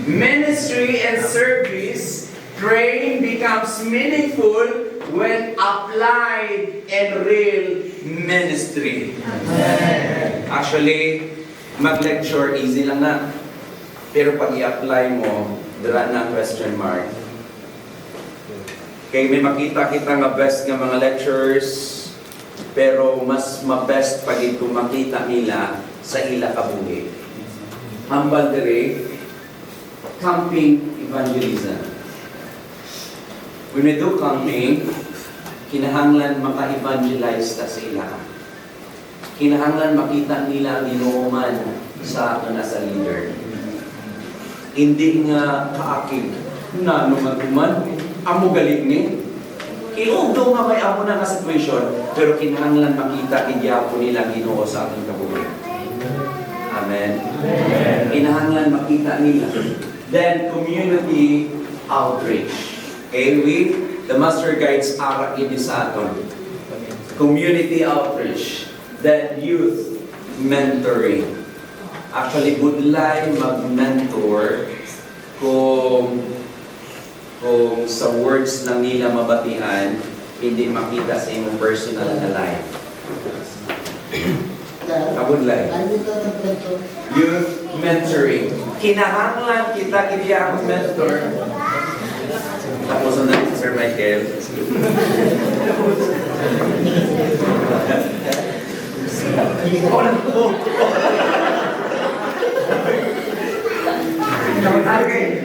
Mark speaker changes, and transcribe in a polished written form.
Speaker 1: Ministry and service, praying becomes meaningful when applied in real ministry. Actually, mag-lecture, easy lang na. Pero pag i-apply mo, dala na question mark. Kaya may makita kita nga best nga mga lectures, pero mas mabest pag ito makita nila sa ila kabuhi. Hambal dire, camping evangelism. When we do camping, kinahanglan maka-evangelize ta sa ila. Kinahanglan makita nila ang inuuman sa ato na sa leader. Hindi nga kaakig na numan amo galing ni. Kilugdo nga may amo na nga situation, pero kinahanglan makita igyapo nila Ginoo sa ating kabuhi. Amen. Kinahanglan makita nila. Then community outreach. Okay, the Master Guides ara ini sa aton. Community outreach. Then youth mentoring. Actually, budlay mag-mentor kung sa words lang nila mabatian, hindi makita sa imong personal na life. Kabudlay. Youth mentoring. Kinahanglan kita ang mentor. Tapos na Sir Michael. Okay.